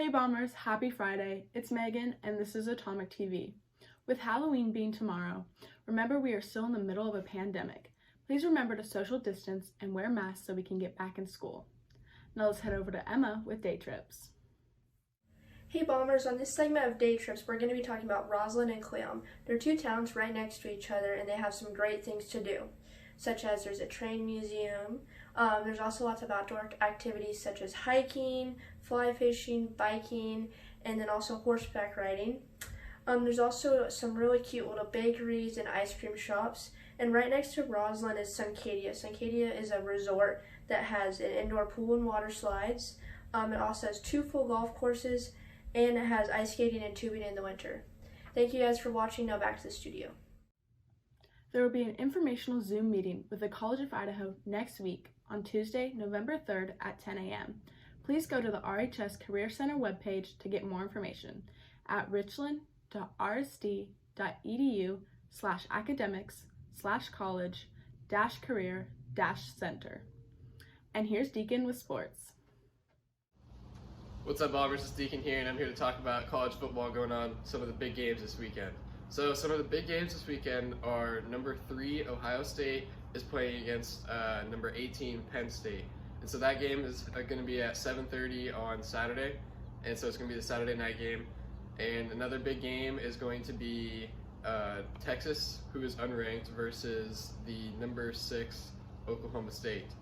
Hey Bombers, happy Friday. It's Megan and this is Atomic TV. With Halloween being tomorrow, remember we are still in the middle of a pandemic. Please remember to social distance and wear masks so we can get back in school. Now let's head over to Emma with day trips. Hey Bombers, on this segment of Day Trips, we're going to be talking about Roslyn and Cleom. They're two towns right next to each other and they have some great things to do, such as there's a train museum. There's also lots of outdoor activities such as hiking, fly fishing, biking, and then also horseback riding. There's also some really cute little bakeries and ice cream shops. And right next to Roslyn is Suncadia. Suncadia is a resort that has an indoor pool and water slides. It also has 2 full golf courses, and it has ice skating and tubing in the winter. Thank you guys for watching. Now back to the studio. There will be an informational Zoom meeting with the College of Idaho next week on Tuesday, November 3rd at 10 a.m. Please go to the RHS Career Center webpage to get more information at richland.rsd.edu/academics/college-career-center. And here's Deacon with sports. What's up, Bombers? It's Deacon here, and I'm here to talk about college football going on, some of the big games this weekend. So some of the big games this weekend are number 3, Ohio State is playing against number 18, Penn State. And so that game is going to be at 7:30 on Saturday, and so it's going to be the Saturday night game. And another big game is going to be Texas, who is unranked, versus the number 6, Oklahoma State.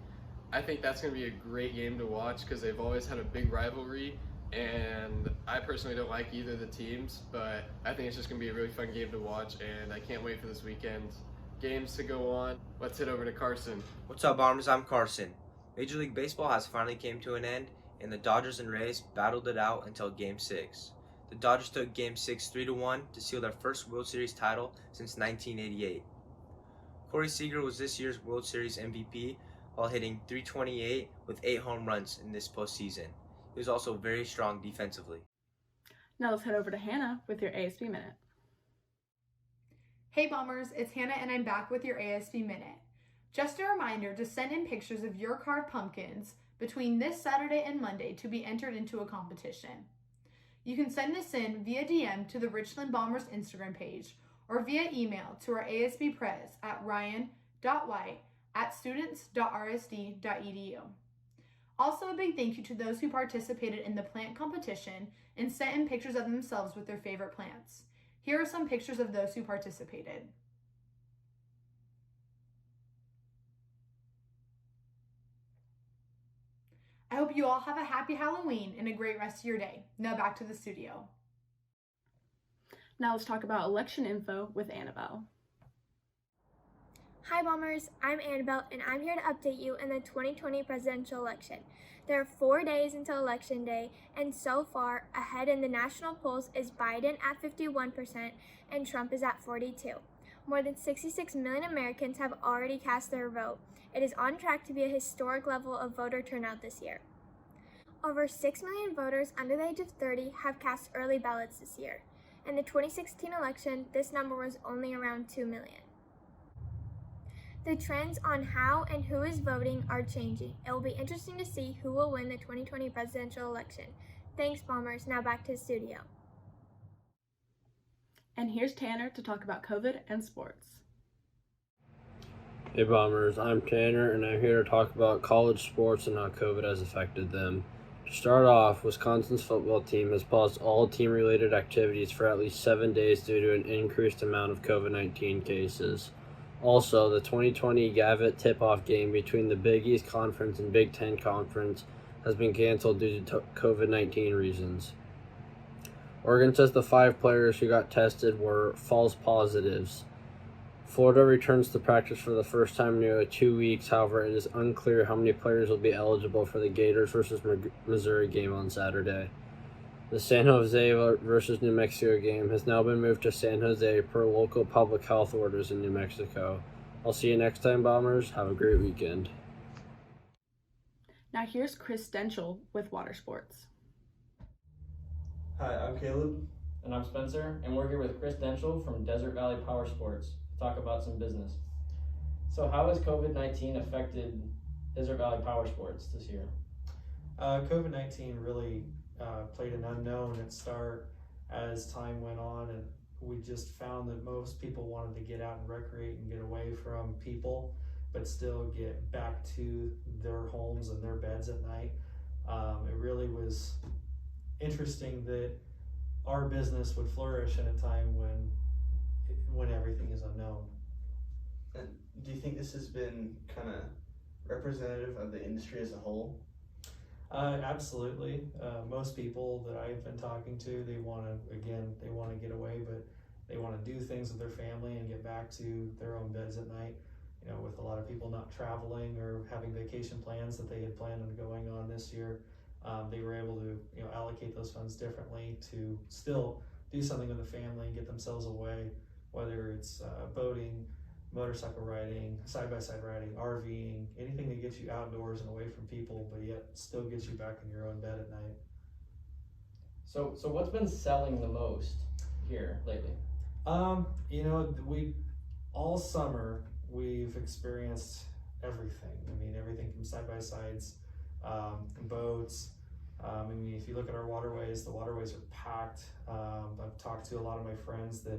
I think that's going to be a great game to watch because they've always had a big rivalry, and I personally don't like either of the teams, but I think it's just going to be a really fun game to watch, and I can't wait for this weekend's games to go on. Let's head over to Carson. What's up, Bombers? I'm Carson. Major League Baseball has finally came to an end, and the Dodgers and Rays battled it out until Game 6. The Dodgers took Game 6 3-1 to seal their first World Series title since 1988. Corey Seager was this year's World Series MVP while hitting .328 with 8 home runs in this postseason. He was also very strong defensively. Now let's head over to Hannah with your ASB Minute. Hey Bombers, it's Hannah and I'm back with your ASB Minute. Just a reminder to send in pictures of your carved pumpkins between this Saturday and Monday to be entered into a competition. You can send this in via DM to the Richland Bombers Instagram page or via email to our ASB Prez at ryan.white@students.rsd.edu. Also, a big thank you to those who participated in the plant competition and sent in pictures of themselves with their favorite plants. Here are some pictures of those who participated. I hope you all have a happy Halloween and a great rest of your day. Now back to the studio. Now let's talk about election info with Annabelle. Hi Bombers, I'm Annabelle and I'm here to update you in the 2020 presidential election. There are 4 days until Election Day, and so far, ahead in the national polls is Biden at 51% and Trump is at 42%. More than 66 million Americans have already cast their vote. It is on track to be a historic level of voter turnout this year. Over 6 million voters under the age of 30 have cast early ballots this year. In the 2016 election, this number was only around 2 million. The trends on how and who is voting are changing. It will be interesting to see who will win the 2020 presidential election. Thanks, Bombers. Now back to the studio. And here's Tanner to talk about COVID and sports. Hey Bombers, I'm Tanner and I'm here to talk about college sports and how COVID has affected them. To start off, Wisconsin's football team has paused all team-related activities for at least 7 days due to an increased amount of COVID-19 cases. Also, the 2020 Gavitt tip-off game between the Big East Conference and Big Ten Conference has been canceled due to COVID-19 reasons. Oregon says the 5 players who got tested were false positives. Florida returns to practice for the first time in nearly 2 weeks. However, it is unclear how many players will be eligible for the Gators versus Missouri game on Saturday. The San Jose versus New Mexico game has now been moved to San Jose per local public health orders in New Mexico. I'll see you next time, Bombers. Have a great weekend. Now here's Chris Denchel with Water Sports. Hi, I'm Caleb. And I'm Spencer, and we're here with Chris Denchel from Desert Valley Powersports to talk about some business. So how has COVID-19 affected Desert Valley Powersports this year? COVID-19 really played an unknown at start as time went on, and we just found that most people wanted to get out and recreate and get away from people, but still get back to their homes and their beds at night. It really was interesting that our business would flourish in a time when everything is unknown. And do you think this has been kind of representative of the industry as a whole? Absolutely. Most people that I've been talking to, they want to get away, but they want to do things with their family and get back to their own beds at night. You know, with a lot of people not traveling or having vacation plans that they had planned on going on this year, they were able to, allocate those funds differently to still do something with the family and get themselves away, whether it's boating, motorcycle riding, side-by-side riding, RVing, anything that gets you outdoors and away from people, but yet still gets you back in your own bed at night. So what's been selling the most here lately? All summer we've experienced everything. I mean, everything from side-by-sides, boats. If you look at our waterways, the waterways are packed. I've talked to a lot of my friends that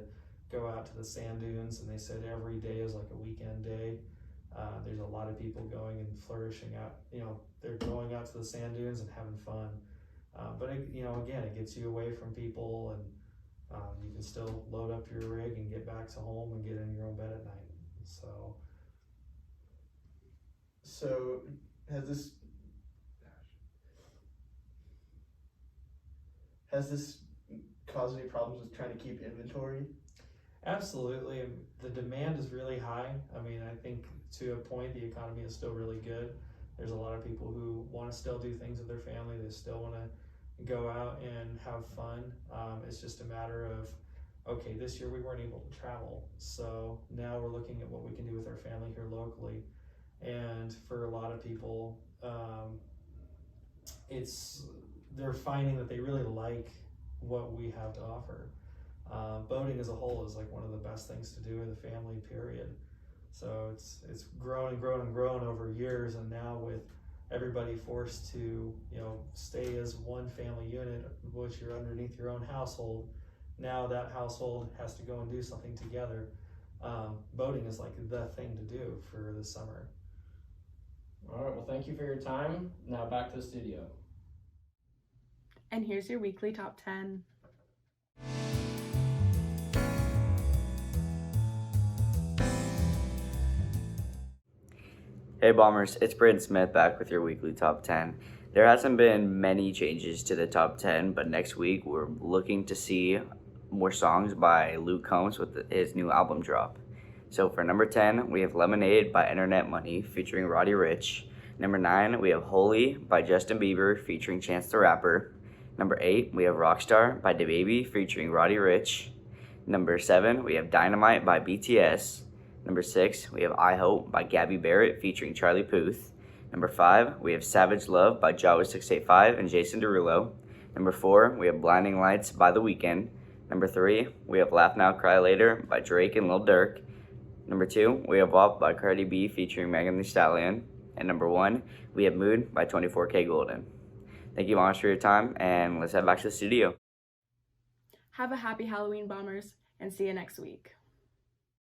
go out to the sand dunes, and they said every day is like a weekend day. There's a lot of people going and flourishing out. They're going out to the sand dunes and having fun. But again, it gets you away from people, and you can still load up your rig and get back to home and get in your own bed at night. So has this caused any problems with trying to keep inventory? Absolutely. The demand is really high. I mean, I think to a point the economy is still really good. There's a lot of people who want to still do things with their family. They still want to go out and have fun. It's just a matter of, okay, this year we weren't able to travel, so now we're looking at what we can do with our family here locally. And for a lot of people, they're finding that they really like what we have to offer. Boating as a whole is like one of the best things to do with a family, period. So it's grown and grown and grown over years, and now with everybody forced to stay as one family unit, which you're underneath your own household, now that household has to go and do something together. Boating is like the thing to do for the summer. All right, well, thank you for your time. Now back to the studio. And here's your weekly top 10. Hey Bombers, it's Braden Smith back with your weekly top 10. There hasn't been many changes to the top 10, but next week we're looking to see more songs by Luke Combs with his new album drop. So for number 10, we have Lemonade by Internet Money featuring Roddy Ricch. Number 9, we have Holy by Justin Bieber featuring Chance the Rapper. Number 8, we have Rockstar by DaBaby featuring Roddy Ricch. Number 7, we have Dynamite by BTS. Number 6, we have I Hope by Gabby Barrett featuring Charlie Puth. Number 5, we have Savage Love by Jawa 685 and Jason Derulo. Number 4, we have Blinding Lights by The Weeknd. Number 3, we have Laugh Now Cry Later by Drake and Lil Durk. Number 2, we have WAP by Cardi B featuring Megan Thee Stallion. And number 1, we have Mood by 24K Golden. Thank you much for your time, and let's head back to the studio. Have a happy Halloween, Bombers, and see you next week.